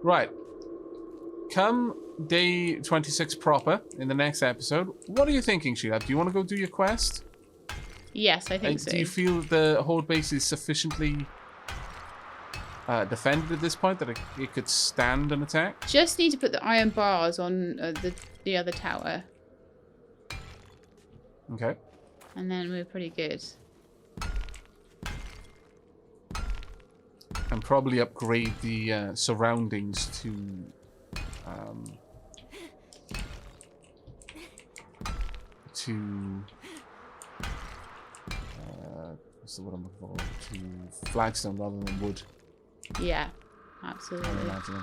Right. Come day 26 proper in the next episode. What are you thinking, Sheila? Do you want to go do your quest? Yes, I think so. Do you feel the Horde base is sufficiently defended at this point that it could stand an attack? Just need to put the iron bars on the other tower. Okay. And then we're pretty good. And probably upgrade the surroundings to... what's the word I'm looking for? To flagstone rather than wood. Yeah, absolutely. I'm imagining.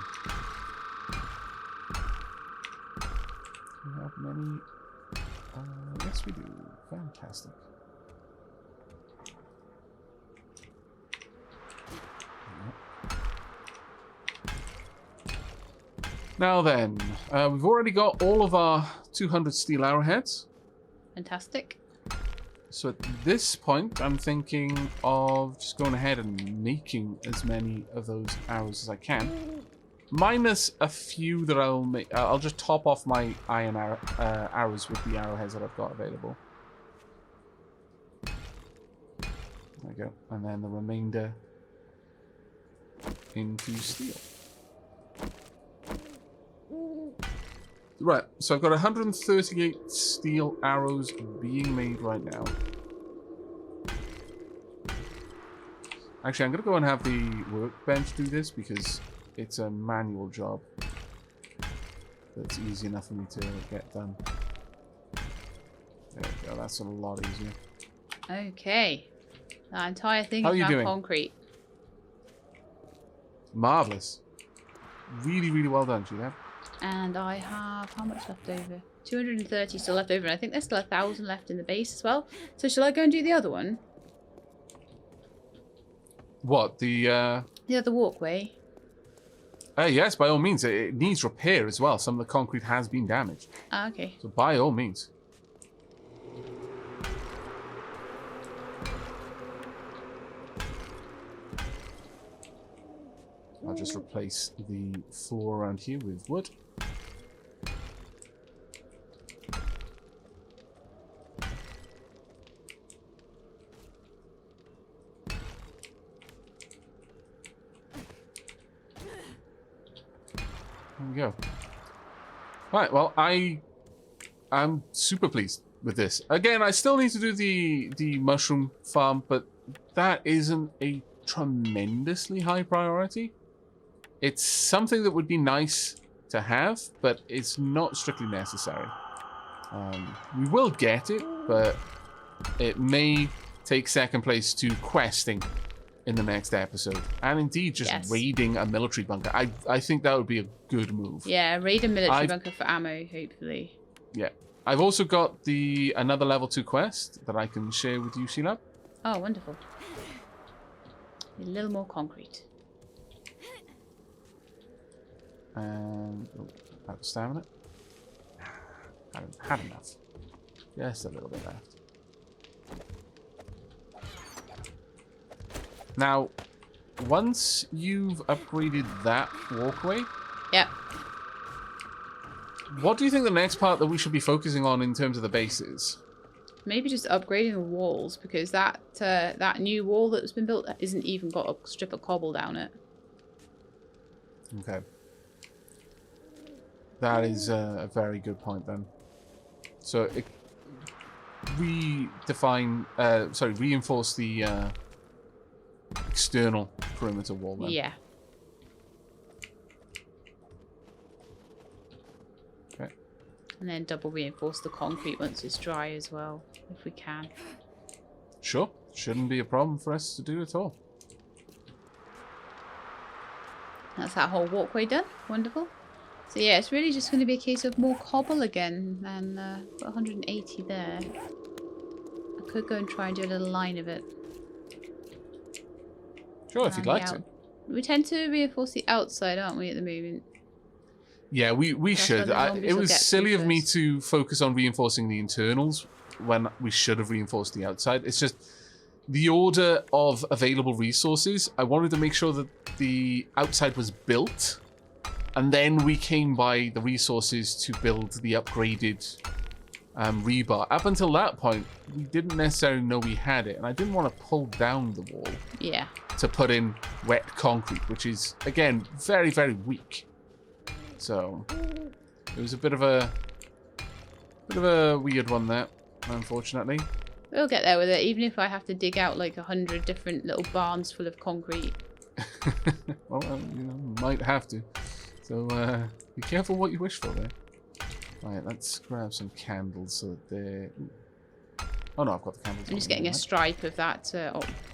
Do we have many? Yes, we do. Fantastic. Now then, we've already got all of our 200 steel arrowheads. Fantastic. So at this point, I'm thinking of just going ahead and making as many of those arrows as I can. Minus a few that I'll make. I'll just top off my iron arrows with the arrowheads that I've got available. There we go. And then the remainder into steel. Right, so I've got 138 steel arrows being made right now. Actually, I'm going to go and have the workbench do this because it's a manual job. That's easy enough for me to get done. There we go, that's a lot easier. Okay. That entire thing How is are you now doing? concrete. Marvellous. Really, really well done, Sheila. And I have how much left over? 230 still left over, and I think there's still 1,000 left in the base as well. So shall I go and do the other one? What, the other walkway? yes, by all means. It needs repair as well. Some of the concrete has been damaged. Ah, okay. So by all means. I'll just replace the floor around here with wood. There we go. Right, well, I'm super pleased with this. Again, I still need to do the mushroom farm, but that isn't a tremendously high priority. It's something that would be nice to have, but it's not strictly necessary. We will get it, but it may take second place to questing in the next episode. And indeed, just raiding a military bunker. I think that would be a good move. Yeah, raid a military bunker for ammo, hopefully. Yeah. I've also got another level 2 quest that I can share with you, Sheila. Oh, wonderful. A little more concrete. And out of stamina. I haven't had enough. Just a little bit left. Now, once you've upgraded that walkway, yep. What do you think the next part that we should be focusing on in terms of the base is? Maybe just upgrading the walls, because that new wall that's been built isn't even got a strip of cobble down it. Okay. That is a very good point then. So reinforce the external perimeter wall then. Yeah. Okay. And then double reinforce the concrete once it's dry as well, if we can. Sure. Shouldn't be a problem for us to do at all. That's that whole walkway done. Wonderful. So yeah, it's really just going to be a case of more cobble again. And got 180 there. I could go and try and do a little line of it. Sure, if you'd like to. We tend to reinforce the outside, aren't we, at the moment? Yeah, we should. It was silly of me to focus on reinforcing the internals when we should have reinforced the outside. It's just the order of available resources. I wanted to make sure that the outside was built, and then we came by the resources to build the upgraded rebar. Up until that point, we didn't necessarily know we had it, and I didn't want to pull down the wall. Yeah. To put in wet concrete, which is, again, very, very weak. So it was a bit of a weird one there, unfortunately. We'll get there with it, even if I have to dig out like 100 different little barns full of concrete. Well, you know, might have to. So be careful what you wish for there. Right, let's grab some candles so that they're... Oh no, I've got the candles. I'm just getting a stripe of that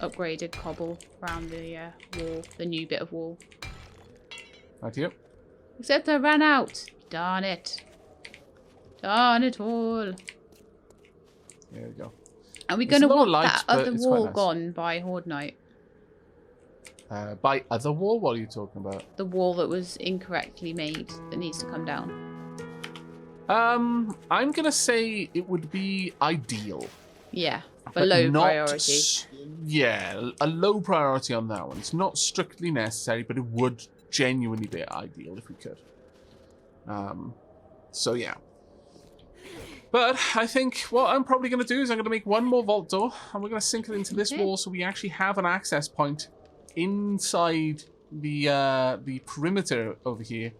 upgraded cobble around the wall, the new bit of wall. Right here. Except I ran out. Darn it. Darn it all. There we go. Are we going to want light, that other wall nice. gone by Horde night? By other wall? What are you talking about? The wall that was incorrectly made that needs to come down. I'm going to say it would be ideal. Yeah, for low priority. Yeah, a low priority on that one. It's not strictly necessary, but it would genuinely be ideal if we could. So yeah. But I think what I'm probably going to do is I'm going to make one more vault door, and we're going to sink it into this wall so we actually have an access point inside the perimeter over here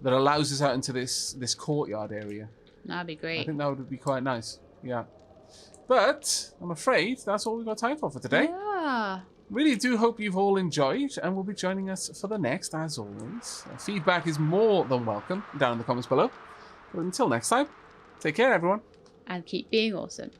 that allows us out into this courtyard area. That'd be great. I think that would be quite nice. Yeah. But I'm afraid that's all we've got time for today. Yeah. Really do hope you've all enjoyed and will be joining us for the next, as always. Feedback is more than welcome down in the comments below. But until next time, take care, everyone. And keep being awesome.